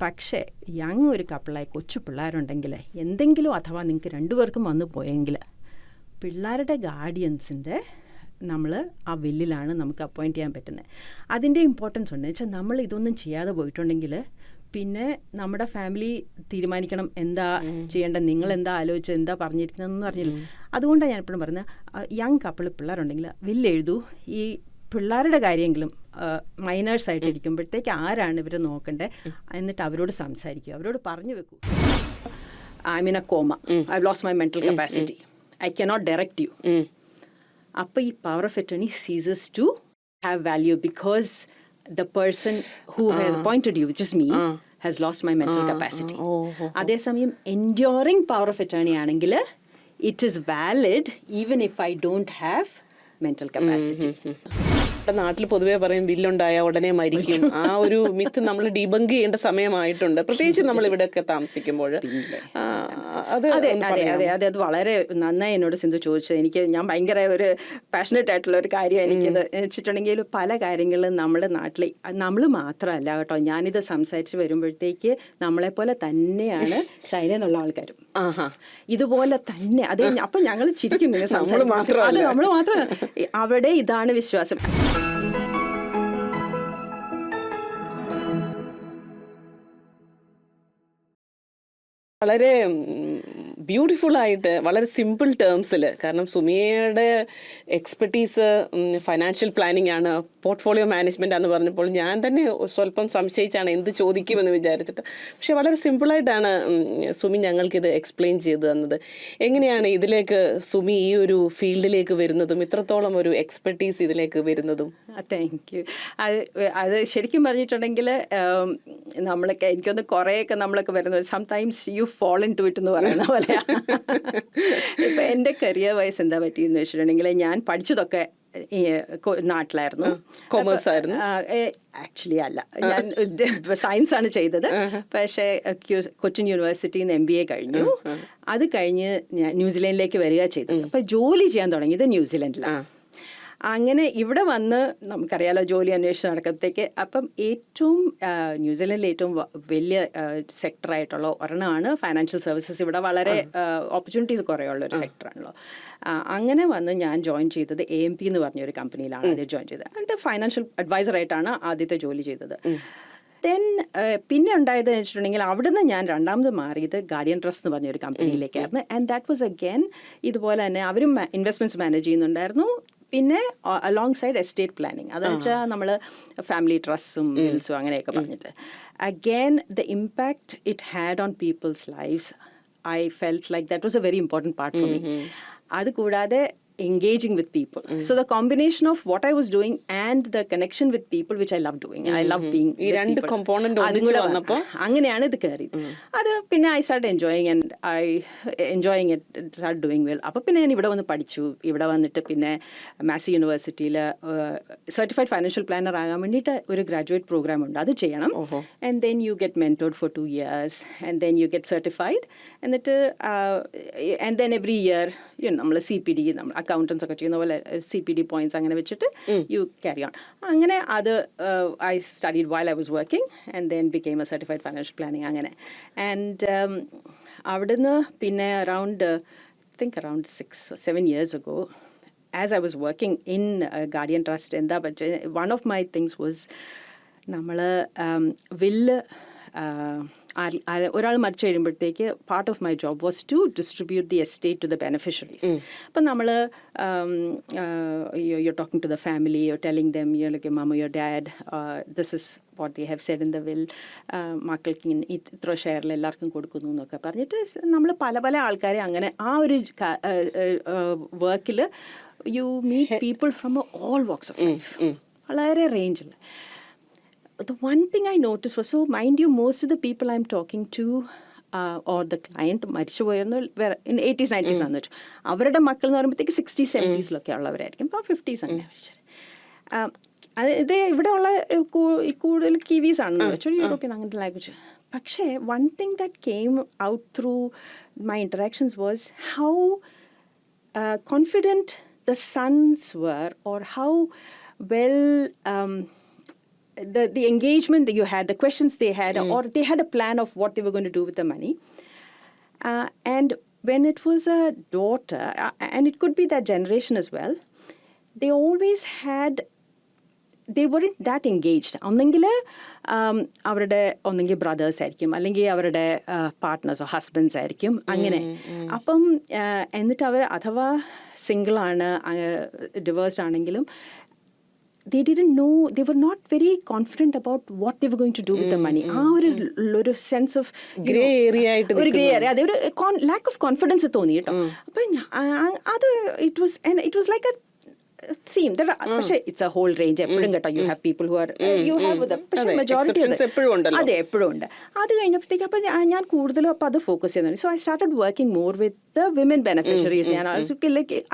പക്ഷേ യങ് ഒരു കപ്പിളായി കൊച്ചു പിള്ളേരുണ്ടെങ്കിൽ എന്തെങ്കിലും അഥവാ നിങ്ങൾക്ക് രണ്ടുപേർക്കും വന്നു പോയെങ്കിൽ പിള്ളേരുടെ ഗാർഡിയൻസിൻ്റെ നമ്മൾ ആ വില്ലിലാണ് നമുക്ക് അപ്പോയിൻറ്റ് ചെയ്യാൻ പറ്റുന്നത്. അതിൻ്റെ ഇമ്പോർട്ടൻസ് ഉണ്ട് വെച്ചാൽ നമ്മൾ ഇതൊന്നും ചെയ്യാതെ പോയിട്ടുണ്ടെങ്കിൽ പിന്നെ നമ്മുടെ ഫാമിലി തീരുമാനിക്കണം എന്താ ചെയ്യേണ്ടത്, നിങ്ങളെന്താ ആലോചിച്ച് എന്താ പറഞ്ഞിരിക്കുന്നതെന്ന് പറഞ്ഞില്ല. അതുകൊണ്ടാണ് ഞാൻ എപ്പോഴും പറയുന്നത് യങ് കപ്പിൾ പിള്ളേരുണ്ടെങ്കിൽ വില്ലെഴുതൂ. ഈ പിള്ളേരുടെ കാര്യമെങ്കിലും മൈനേഴ്സ് ആയിട്ടിരിക്കുമ്പോഴത്തേക്ക് ആരാണ് ഇവർ നോക്കണ്ടേ എന്നിട്ട് അവരോട് സംസാരിക്കുക, അവരോട് പറഞ്ഞു വെക്കൂ. I mean a coma, I lost my mental capacity, I cannot direct you. അപ്പോൾ ഈ power of attorney ceases to have value because the person who has appointed you, which is me, has lost my mental capacity. അതേസമയം enduring power of attorney ആണെങ്കിൽ it is valid even if I don't have mental capacity. നാട്ടിൽ പൊതുവേ പറയും വില്ലുണ്ടായ ഉടനെ മരിക്കും. ആ ഒരു myth നമ്മൾ ഡീബങ്ക് ചെയ്യേണ്ട സമയമായിട്ടുണ്ട്, പ്രത്യേകിച്ച് നമ്മൾ ഇവിടെയൊക്കെ താമസിക്കുമ്പോൾ. അതെ വളരെ നന്നായി എന്നോട് സിന്ധു ചോദിച്ചത്. ഞാൻ ഭയങ്കര ഒരു പാഷനറ്റ് ആയിട്ടുള്ള ഒരു കാര്യം എനിക്കത് വെച്ചിട്ടുണ്ടെങ്കിൽ പല കാര്യങ്ങളും നമ്മുടെ നാട്ടിൽ നമ്മൾ മാത്രമല്ല കേട്ടോ, ഞാനിത് സംസാരിച്ച് വരുമ്പോഴത്തേക്ക് നമ്മളെപ്പോലെ തന്നെയാണ് ചൈനയിൽ നിന്നുള്ള ആൾക്കാരും ഇതുപോലെ തന്നെ. അതേ അപ്പം ഞങ്ങൾ ചിരിക്കും, നമ്മൾ മാത്രം അവിടെ ഇതാണ് വിശ്വാസം. വളരെ ബ്യൂട്ടിഫുൾ ആയിട്ട് വളരെ സിമ്പിൾ ടേംസിൽ, കാരണം സുമിയയുടെ എക്സ്പെർട്ടീസ് ഫൈനാൻഷ്യൽ പ്ലാനിങ് ആണ്, പോർട്ട്ഫോളിയോ മാനേജ്മെൻ്റ് ആണെന്ന് പറഞ്ഞപ്പോൾ ഞാൻ തന്നെ സ്വല്പം സംശയിച്ചാണ് എന്ത് ചോദിക്കുമെന്ന് വിചാരിച്ചിട്ട്. പക്ഷെ വളരെ സിമ്പിളായിട്ടാണ് സുമി ഞങ്ങൾക്കിത് എക്സ്പ്ലെയിൻ ചെയ്തു തന്നത്. എങ്ങനെയാണ് ഇതിലേക്ക് സുമി ഈ ഒരു ഫീൽഡിലേക്ക് വരുന്നതും ഇത്രത്തോളം ഒരു എക്സ്പെർട്ടീസ് ഇതിലേക്ക് വരുന്നതും? Thank you. അത് ശരിക്കും പറഞ്ഞിട്ടുണ്ടെങ്കിൽ നമ്മളൊക്കെ എനിക്കൊന്ന് കുറേയൊക്കെ നമ്മളൊക്കെ വരുന്നത് sometimes you fall into it എന്ന് പറയുന്ന പോലെ. ഇപ്പം എൻ്റെ കരിയർ വൈസ് എന്താ പറ്റിയെന്ന് വെച്ചിട്ടുണ്ടെങ്കിൽ ഞാൻ പഠിച്ചതൊക്കെ നാട്ടിലായിരുന്നു, കൊമേഴ്സ് ആയിരുന്നു. ആക്ച്വലി അല്ല, ഞാൻ സയൻസാണ് ചെയ്തത്. പക്ഷേ കൊച്ചിൻ യൂണിവേഴ്സിറ്റിയിൽ നിന്ന് MBA കഴിഞ്ഞു. അത് കഴിഞ്ഞ് ഞാൻ ന്യൂസിലൻഡിലേക്ക് വരിക ചെയ്തത്. അപ്പം ജോലി ചെയ്യാൻ തുടങ്ങിയത് ന്യൂസിലൻഡിലാണ്. അങ്ങനെ ഇവിടെ വന്ന് നമുക്കറിയാലോ ജോലി അന്വേഷിച്ച് നടക്കുമ്പോഴത്തേക്ക് അപ്പം ഏറ്റവും ന്യൂസിലൻഡിലെ ഏറ്റവും വലിയ സെക്ടറായിട്ടുള്ള ഒരെണ്ണമാണ് ഫൈനാൻഷ്യൽ സർവീസസ്. ഇവിടെ വളരെ ഓപ്പർച്യൂണിറ്റീസ് കുറേ ഉള്ള ഒരു സെക്ടറാണല്ലോ. അങ്ങനെ വന്ന് ഞാൻ ജോയിൻ ചെയ്തത് AMP എന്ന് പറഞ്ഞൊരു കമ്പനിയിലാണ് ആദ്യം ജോയിൻ ചെയ്തത്. എന്നിട്ട് ഫൈനാൻഷ്യൽ അഡ്വൈസറായിട്ടാണ് ആദ്യത്തെ ജോലി ചെയ്തത്. ദെൻ പിന്നെ ഉണ്ടായത് വെച്ചിട്ടുണ്ടെങ്കിൽ അവിടുന്ന് ഞാൻ രണ്ടാമത് മാറിയത് ഗാർഡിയൻ ട്രസ്റ്റ് എന്ന് പറഞ്ഞൊരു കമ്പനിയിലേക്കായിരുന്നു. ആൻഡ് ദാറ്റ് വാസ് അഗെയിൻ ഇതുപോലെ തന്നെ അവരും ഇൻവെസ്റ്റ്മെൻറ്റ്സ് മാനേജ് ചെയ്യുന്നുണ്ടായിരുന്നു. പിന്നെ അലോങ് സൈഡ് എസ്റ്റേറ്റ് പ്ലാനിങ്, അതെന്ന് വെച്ചാൽ നമ്മൾ ഫാമിലി ട്രസ്റ്റും വിൽസും അങ്ങനെയൊക്കെ പറഞ്ഞിട്ട് again the impact it had on people's lifes I felt like that was a very important part for me. അതുകൂടാതെ engaging with people. So the combination of what I was doing and the connection with people, which I love doing. I love being with people. രണ്ട് component ഒന്നിച്ച് വന്നപ്പോൾ അങ്ങനെയാണ് ഇത് കയറിയത്. അത് പിന്നെ I started enjoying and it started doing well. അപ്പോൾ പിന്നെ ഞാൻ ഇവിടെ വന്ന് പഠിച്ചു. ഇവിടെ വന്നിട്ട് പിന്നെ മാസി യൂണിവേഴ്സിറ്റിയിൽ സർട്ടിഫൈഡ് ഫൈനാൻഷ്യൽ പ്ലാനർ ആകാൻ വേണ്ടിയിട്ട് ഒരു ഗ്രാജുവേറ്റ് പ്രോഗ്രാം ഉണ്ട്, അത് ചെയ്യണം. And then you get mentored for 2 years and then you get certified. എന്നിട്ട് and then every year നമ്മൾ CPD, നമ്മൾ അക്കൗണ്ടൻസ് ഒക്കെ ചെയ്യുന്ന പോലെ CPD പോയിന്റ്സ് അങ്ങനെ വെച്ചിട്ട് യു ക്യാരി ഓൺ. അങ്ങനെ അത് I studied while I was working and then became A certified financial planning അങ്ങനെ. ആൻഡ് അവിടുന്ന് പിന്നെ around 6-7 years ago, as I was working in Guardian Trust, എന്താ പറ്റുക, one of my things was നമ്മൾ വില്ല് ഒരാൾ മരിച്ചു കഴിയുമ്പോഴത്തേക്ക് part of my job was to distribute the estate to the beneficiaries. അപ്പം നമ്മൾ you talking to the family, you telling them you mamma your dad this is what they have said in the will, മക്കൾക്ക് ഇത്ര ഷെയറിൽ എല്ലാവർക്കും കൊടുക്കുന്നു എന്നൊക്കെ പറഞ്ഞിട്ട് നമ്മൾ പല ആൾക്കാരെ അങ്ങനെ ആ ഒരു വർക്കിൽ you meet people from all walks of life, വളരെ റേഞ്ചിൽ. The one thing I noticed was, so mind you, most of the people I'm talking to or the client മരിച്ചു പോയെന്ന് in 80s 90s ആണെന്ന് വെച്ചു. അവരുടെ മക്കൾ എന്ന് പറയുമ്പോഴത്തേക്ക് 60s 70s ഉള്ളവരായിരിക്കും. ഇപ്പോൾ 50s അങ്ങനെ വെച്ചാൽ ഇത് ഇവിടെ ഉള്ള കൂടുതൽ കിവീസ് ആണെന്ന് വെച്ചു, യൂറോപ്യൻ അങ്ങനത്തെ ലാംഗ്വേജ്. പക്ഷേ one thing that came out through my interactions was how confident the sons were, or how well the engagement that you had, the questions they had, or they had a plan of what they were going to do with the money. And when it was a daughter, and it could be that generation as well, they always had, they weren't that engaged. ഒന്നെങ്കിൽ അവരുടെ ഒന്നെങ്കിൽ brothers ആയിരിക്കും, അല്ലെങ്കിൽ അവരുടെ പാർട്ട്നേഴ്സോ husbands ആയിരിക്കും, അങ്ങനെ. അപ്പം എന്നിട്ട് അവർ അഥവാ സിംഗിളാണ്, ഡിവേഴ്സ്ഡ് ആണെങ്കിലും they didn't know, they were not very confident about what they were going to do with the money. ആ ഒരു സെൻസ് ഓഫ് ഗ്രേ ഏരിയ ആയിട്ട് ഒരു ഗ്രേ ഏരിയ, അതെ, ഒരു ലാക്ക് ഓഫ് കോൺഫിഡൻസ് തോന്നി കേട്ടോ. അപ്പം അത് it was like A theme. പക്ഷേ ഇറ്റ്സ് എ ഹോൾ റേഞ്ച് എപ്പോഴും കേട്ടോ. You have people who are you have പക്ഷേ മെജോറിറ്റി അതെ എപ്പോഴും ഉണ്ട്. അത് കഴിഞ്ഞപ്പോഴത്തേക്ക് അപ്പം ഞാൻ കൂടുതലും അപ്പം അത് ഫോക്കസ് ചെയ്യുന്നുണ്ട്. So I started working more with the women beneficiaries. ഞാൻ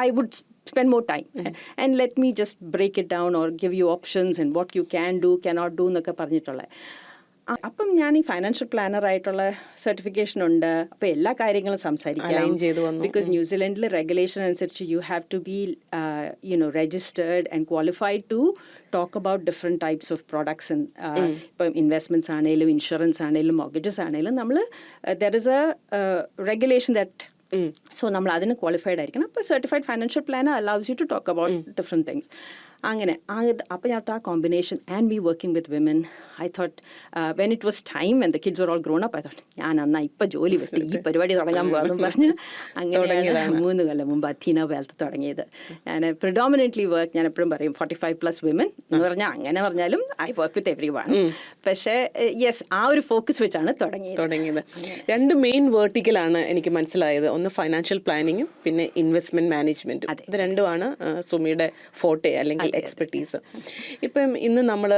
I would spend more time and let me just break it down or give you options and what you can do, cannot do എന്നൊക്കെ പറഞ്ഞിട്ടുള്ള. അപ്പം ഞാൻ ഈ financial planar ആയിട്ടുള്ള certification ഉണ്ട്. അപ്പോൾ എല്ലാ കാര്യങ്ങളും സംസാരിക്കാം. ബിക്കോസ് ന്യൂസിലൻഡിൽ റെഗുലേഷൻ അനുസരിച്ച് you have to be registered and qualified to talk about different types of products. ഇപ്പം ഇൻവെസ്റ്റ്മെൻറ്റ്സ് ആണെങ്കിലും ഇൻഷുറൻസ് ആണെങ്കിലും മോർഗേജസ് ആണെങ്കിലും നമ്മൾ there is a regulation that so നമ്മൾ അതിന് ക്വാളിഫൈഡ് ആയിരിക്കണം. അപ്പോൾ certified financial planner allows you to talk about different things. അങ്ങനെ അപ്പോൾ ഞാൻ ആ combination and be working with women, I thought when it was time and the kids were all grown up, I thought ഞാൻ എന്നാൽ ഇപ്പോൾ ജോലി വിട്ട് ഈ പരിപാടി തുടങ്ങാൻ പോകാമെന്ന് പറഞ്ഞ് അങ്ങനെയാണ് 3 കൊല്ലം മുമ്പ് അഥീന വെൽത്ത് തുടങ്ങിയത്. ഞാൻ പ്രിഡോമിനൻ്റ്ലി വർക്ക്, ഞാൻ എപ്പോഴും പറയും 45+ വിമൻ എന്ന് പറഞ്ഞാൽ, അങ്ങനെ പറഞ്ഞാലും I work with every one. പക്ഷേ യെസ്, ആ ഒരു ഫോക്കസ് വെച്ചാണ് തുടങ്ങിയത്. 2 മെയിൻ വേർട്ടിക്കലാണ് എനിക്ക് മനസ്സിലായത്. ഒന്ന് ഫൈനാൻഷ്യൽ പ്ലാനിങ്ങും പിന്നെ ഇൻവെസ്റ്റ്മെന്റ് മാനേജ്മെന്റും. ഇത് രണ്ടുമാണ് സുമിയുടെ ഫോട്ടെ അല്ലെങ്കിൽ എക്സ്പെർട്ടീസ്. ഇപ്പം ഇന്ന് നമ്മൾ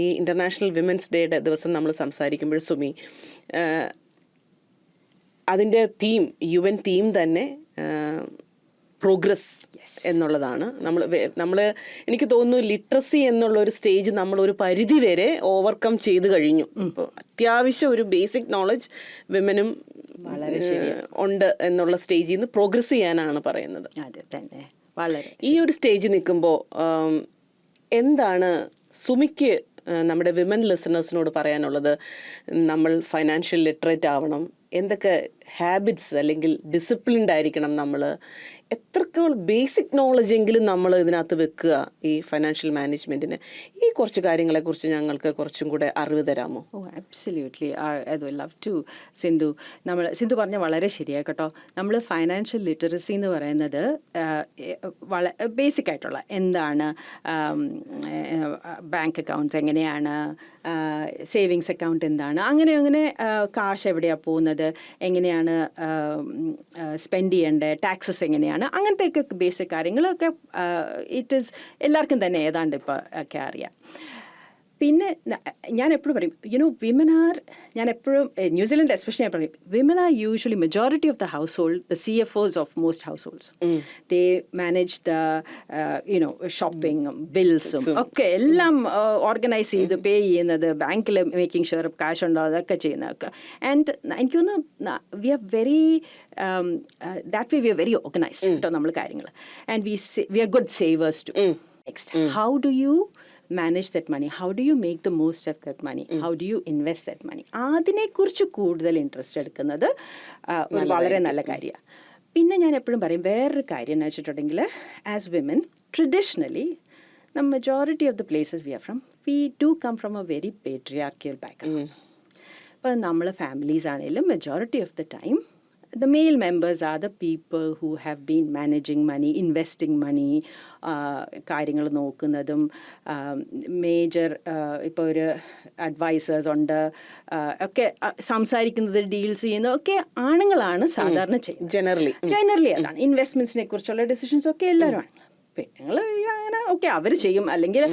ഈ ഇന്റർനാഷണൽ വിമൻസ് ഡേയുടെ ദിവസം നമ്മൾ സംസാരിക്കുമ്പോൾ സുമി, അതിൻ്റെ തീം, UN തീം തന്നെ പ്രോഗ്രസ് എന്നുള്ളതാണ്. നമ്മൾ എനിക്ക് തോന്നുന്നു ലിറ്ററസി എന്നുള്ള ഒരു സ്റ്റേജ് നമ്മൾ ഒരു പരിധി വരെ ഓവർകം ചെയ്ത് കഴിഞ്ഞു. ഇപ്പോൾ അത്യാവശ്യം ഒരു ബേസിക് നോളജ് വിമനും ഉണ്ട് എന്നുള്ള സ്റ്റേജിൽ നിന്ന് പ്രോഗ്രസ് ചെയ്യാനാണ് പറയുന്നത്. ഈ ഒരു സ്റ്റേജിൽ നിൽക്കുമ്പോൾ എന്താണ് സുമിക്ക് നമ്മുടെ വിമൻ ലിസണേഴ്സിനോട് പറയാനുള്ളത്? നമ്മൾ ഫൈനാൻഷ്യൽ ലിറ്ററേറ്റ് ആവണം, എന്തൊക്കെ ഹാബിറ്റ്സ് അല്ലെങ്കിൽ ഡിസിപ്ലിൻഡ് ആയിരിക്കണം, നമ്മൾ എത്രത്തോളം ബേസിക് നോളജ് എങ്കിലും നമ്മൾ ഇതിനകത്ത് വെക്കുക ഈ ഫൈനാൻഷ്യൽ മാനേജ്മെൻറ്റിന്? ഈ കുറച്ച് കാര്യങ്ങളെക്കുറിച്ച് ഞങ്ങൾക്ക് കുറച്ചും കൂടെ അറിവ് തരാമോ? Absolutely, I would love to. Sindhu പറഞ്ഞ വളരെ ശരിയായി കേട്ടോ. നമ്മൾ ഫൈനാൻഷ്യൽ ലിറ്ററസി എന്ന് പറയുന്നത് ബേസിക് ആയിട്ടുള്ള എന്താണ്, ബാങ്ക് അക്കൗണ്ട്സ് എങ്ങനെയാണ്, സേവിങ്സ് അക്കൗണ്ട് എന്താണ്, അങ്ങനെ കാശ് എവിടെയാണ് പോകുന്നത്, എങ്ങനെയാണ് സ്പെൻഡ് ചെയ്യേണ്ടത്, ടാക്സസ് എങ്ങനെയാണ്, അങ്ങനത്തെയൊക്കെ ബേസിക് കാര്യങ്ങളൊക്കെ ഇറ്റ് ഈസ് എല്ലാവർക്കും തന്നെ ഏതാണ്ട് ഇപ്പോൾ ഒക്കെ അറിയാം. പിന്നെ ഞാൻ എപ്പോഴും പറയും, വിമൻ ആർ, ഞാൻ എപ്പോഴും ന്യൂസിലൻഡ് എസ്പെഷ്യലി ഞാൻ പറയും, women are usually majority of the household, the CFOs of most households. They manage the ഷോപ്പിങ്ങും ബിൽസും ഒക്കെ എല്ലാം ഓർഗനൈസ് ചെയ്ത് പേ ചെയ്യുന്നത്, ബാങ്കിൽ മേക്കിംഗ് ഷുവർ കാശ് ഉണ്ടോ അതൊക്കെ ചെയ്യുന്നതൊക്കെ. ആൻഡ് എനിക്ക് തോന്നുന്നു we are very that way we are very organised കേട്ടോ നമ്മൾ കാര്യങ്ങൾ. And we are good savers too. Next, how do you manage that money? How do you make the most of that money? How do you invest that money? അതിനെക്കുറിച്ച് കൂടുതൽ interest എടുക്കുന്നത് വളരെ നല്ല കാര്യമാണ്. പിന്നെ ഞാൻ എപ്പോഴും പറയും വേറൊരു കാര്യം എന്ന് വെച്ചിട്ടുണ്ടെങ്കിൽ, as women traditionally the majority of the places we are from, we do come from a very patriarchal background. ഇപ്പോൾ നമ്മൾ ഫാമിലീസ് ആണെങ്കിലും majority of the time the male members are the people who have been managing money, investing money, കാര്യങ്ങൾ നോക്കുന്നതും major ഇപ്പോൾ ഒരു advisers ഉണ്ട്, ഒക്കെ സംസാരിക്കുന്നത്, ഡീൽസ് ചെയ്യുന്നത് ഒക്കെ ആണുങ്ങളാണ് സാധാരണ ചെയ്യുന്നത്. ജനറലി അതാണ്. ഇൻവെസ്റ്റ്മെൻറ്റ്സിനെ കുറിച്ചുള്ള ഡിസിഷൻസ് ഒക്കെ എല്ലാവരുമാണ്. പെണ്ണുങ്ങൾ അങ്ങനെ ഓക്കെ അവർ ചെയ്യും, അല്ലെങ്കിൽ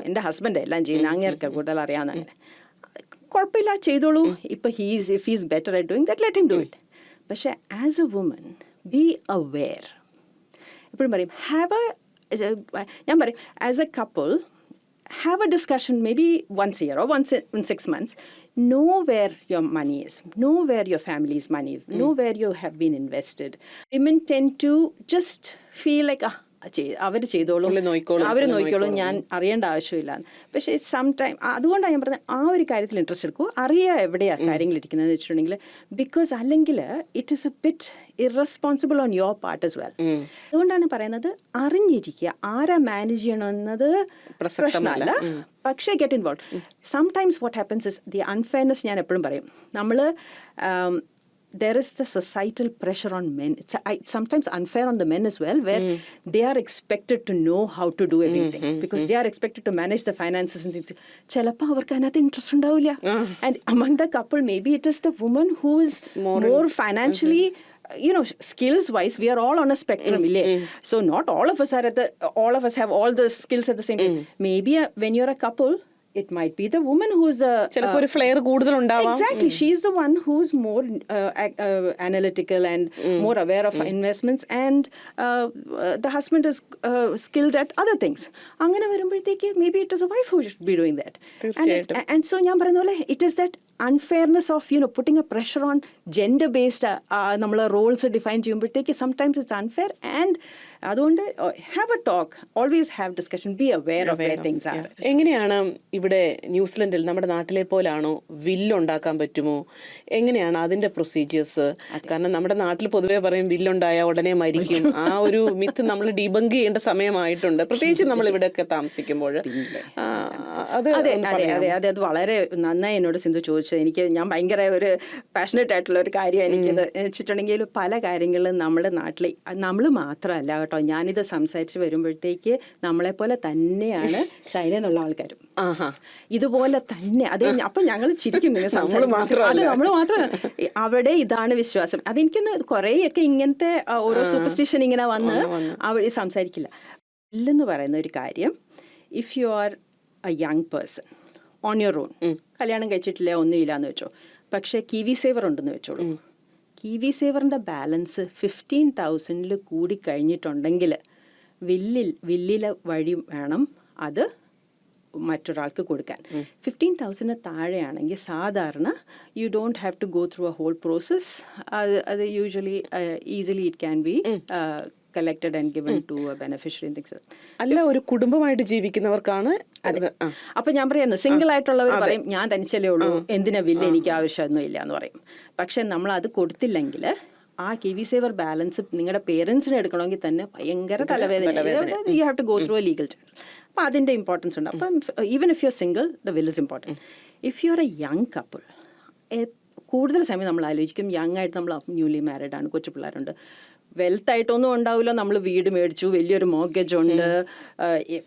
എൻ്റെ ഹസ്ബൻഡ് എല്ലാം ചെയ്യുന്ന അങ്ങേർക്ക് കൂടുതൽ അറിയാവുന്ന, അങ്ങനെ കുഴപ്പമില്ല ചെയ്തോളൂ, ഇപ്പോൾ if he's better at doing that, let him do it. പക്ഷേ as a woman be aware. എപ്പോഴും പറയും ഞാൻ പറയും as a couple have a discussion maybe once a year or once in 6 months. Know where your money is. Know where your family's money is. Know where you have been invested. Women tend to just feel like, അവർ ചെയ്തോളും, അവർ നോക്കിക്കോളും, ഞാൻ അറിയേണ്ട ആവശ്യമില്ല. പക്ഷേ some time അതുകൊണ്ടാണ് ഞാൻ പറഞ്ഞത് ആ ഒരു കാര്യത്തിൽ ഇൻട്രസ്റ്റ് എടുക്കൂ, അറിയുക എവിടെയാണ് കാര്യങ്ങൾ ഇരിക്കുന്നതെന്ന് വെച്ചിട്ടുണ്ടെങ്കിൽ. ബിക്കോസ് അല്ലെങ്കിൽ it is A bit irresponsible on your part as well. അതുകൊണ്ടാണ് പറയുന്നത് അറിഞ്ഞിരിക്കുക, ആരാ മാനേജ് ചെയ്യണമെന്നത് പ്രശ്നമല്ല, പക്ഷേ get involve. Sometimes what happens is the unfairness. ഞാൻ എപ്പോഴും പറയും, നമ്മൾ there is the societal pressure on men. It's sometimes unfair on the men as well, where they are expected to know how to do everything because they are expected to manage the finances and things. ചിലപ്പോൾ അവർക്ക് അതിനകത്ത് interest ഉണ്ടാവില്ല. And among the couple, maybe it is the woman who is more financially, skills wise, we are all on a spectrum. So not all of us have all the skills at the same time. Maybe when you're a couple, it might be the woman who's ചിലപ്പോൾ ഒരു flare കൂടുതൽ ഉണ്ടാവാം. Exactly, she's the one who's more analytical and more aware of investments, and the husband is skilled at other things. അങ്ങനെ വരുമ്പോഴത്തേക്ക് maybe it is a wife who should be doing that. And so ഞാൻ പറയുന്ന പോലെ it is that unfairness of putting a pressure on gender based നമ്മൾ Rolls define ചെയ്യുമ്പോഴത്തേക്ക് sometimes it's unfair. And അതുകൊണ്ട് have a talk, always have discussion, be aware of where things are. എങ്ങനെയാണ് ഇവിടെ ന്യൂസിലൻഡിൽ നമ്മുടെ നാട്ടിലെ പോലാണോ വില്ലുണ്ടാക്കാൻ പറ്റുമോ, എങ്ങനെയാണ് അതിന്റെ പ്രൊസീജിയേഴ്സ്? കാരണം നമ്മുടെ നാട്ടിൽ പൊതുവേ പറയും വില്ലുണ്ടായ ഉടനെ മരിക്കും. ആ ഒരു മിത്ത് നമ്മൾ ഡീബങ്ക് ചെയ്യേണ്ട സമയമായിട്ടുണ്ട്, പ്രത്യേകിച്ച് നമ്മൾ ഇവിടെയൊക്കെ താമസിക്കുമ്പോൾ. അത് വളരെ നന്നായി എന്നോട് സിന്ധു ചോദിച്ചത്. ഞാൻ ഭയങ്കര ഒരു പാഷനറ്റ് ആയിട്ടുള്ള ഒരു കാര്യം എനിക്കത് വെച്ചിട്ടുണ്ടെങ്കിൽ പല കാര്യങ്ങളും നമ്മുടെ നാട്ടിൽ നമ്മൾ മാത്രമല്ല കേട്ടോ, ഞാനിത് സംസാരിച്ച് വരുമ്പോഴത്തേക്ക് നമ്മളെപ്പോലെ തന്നെയാണ് ചൈനയിൽ നിന്നുള്ള ആൾക്കാരും ഇതുപോലെ തന്നെ. അത് അപ്പം ഞങ്ങൾ ചിരിക്കും, അത് നമ്മൾ മാത്രമല്ല, അവിടെ ഇതാണ് വിശ്വാസം. അതെനിക്കൊന്ന് കുറേയൊക്കെ ഇങ്ങനത്തെ ഓരോ സൂപ്പർസ്റ്റിഷൻ ഇങ്ങനെ വന്ന് അവിടെ സംസാരിക്കില്ല. ഇല്ലെന്ന് പറയുന്ന ഒരു കാര്യം, if you are a young person on your own, കല്യാണം കഴിച്ചിട്ടില്ല, ഒന്നുമില്ല എന്ന് വെച്ചോ, പക്ഷേ കിവി സേവർ ഉണ്ടെന്ന് വെച്ചോളൂ. കിവി സേവറിൻ്റെ ബാലൻസ് 15,000 കൂടി കഴിഞ്ഞിട്ടുണ്ടെങ്കിൽ വില്ലിലെ വഴി വേണം അത് മറ്റൊരാൾക്ക് കൊടുക്കാൻ. 15,000 താഴെയാണെങ്കിൽ സാധാരണ you don't have to go through a whole process. അത് usually easily it can be collected and given to a beneficiary and things. അല്ല, ഒരു കുടുംബമായിട്ട് ജീവിക്കുന്നവർക്കാണ്. അപ്പൊ ഞാൻ പറയുന്നത് സിംഗിൾ ആയിട്ടുള്ളവർ പറയും ഞാൻ തനിച്ചല്ലേ ഉള്ളൂ, എന്തിനാ വില്ല്, എനിക്ക് ആവശ്യമൊന്നും ഇല്ല എന്ന് പറയും. പക്ഷെ നമ്മൾ അത് കൊടുത്തില്ലെങ്കിൽ ആ കിവി സേവർ ബാലൻസ് നിങ്ങളുടെ പേരൻസിന് എടുക്കണമെങ്കിൽ തന്നെ ഭയങ്കര തലവേദന. You have to go through a legal channel. അപ്പം അതിൻ്റെ ഇമ്പോർട്ടൻസ് ഉണ്ട്. അപ്പം even if you are single, the will is important. If you are a young couple, കൂടുതൽ സമയം നമ്മൾ ആലോചിക്കും, യങ് ആയിട്ട് നമ്മൾ ന്യൂലി മാരീഡ് ആണ്, കൊച്ചു പിള്ളേരുണ്ട്, വെൽത്ത് ആയിട്ടൊന്നും ഉണ്ടാവില്ല, നമ്മൾ വീട് മേടിച്ചു, വലിയൊരു മോർഗേജ് ഉണ്ട്,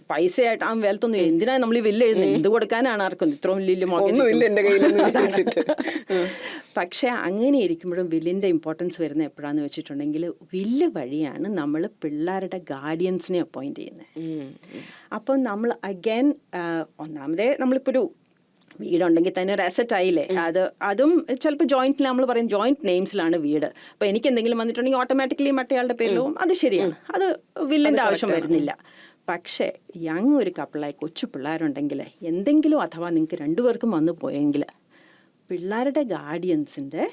പൈസയായിട്ട് ആ വെൽത്തൊന്നും എന്തിനാണ് നമ്മൾ ഈ വില്ല് എഴുതുന്നത്, എന്ത് കൊടുക്കാനാണ് ആർക്കും ഇത്രയും വലിയ മോർഗേജ്. പക്ഷേ അങ്ങനെ ഇരിക്കുമ്പോഴും വില്ലിൻ്റെ ഇമ്പോർട്ടൻസ് വരുന്നത് എപ്പോഴാന്ന് വെച്ചിട്ടുണ്ടെങ്കിൽ വില്ല് വഴിയാണ് നമ്മൾ പിള്ളേരുടെ ഗാർഡിയൻസിനെ അപ്പോയിൻറ്റ് ചെയ്യുന്നത്. അപ്പം നമ്മൾ അഗൈൻ ഒന്നാമതേ നമ്മളിപ്പോൾ ഒരു വീടുണ്ടെങ്കിൽ തന്നെ ഒരു അസറ്റ് ആയില്ലേ, അതും ചിലപ്പോൾ ജോയിൻറ്റിൽ നമ്മൾ പറയും ജോയിൻറ്റ് നെയിംസിലാണ് വീട്. അപ്പോൾ എനിക്ക് എന്തെങ്കിലും വന്നിട്ടുണ്ടെങ്കിൽ ഓട്ടോമാറ്റിക്കലി മറ്റേയാളുടെ പേരിലും അത് ശരിയാണ്, അത് വില്ലിൻ്റെ ആവശ്യം വരുന്നില്ല. പക്ഷേ യങ് ഒരു കപ്പിളായി കൊച്ചു പിള്ളേരുണ്ടെങ്കിൽ എന്തെങ്കിലും അഥവാ നിങ്ങൾക്ക് രണ്ടുപേർക്കും വന്നു പോയെങ്കിൽ പിള്ളേരുടെ ഗാർഡിയൻസിൻ്റെ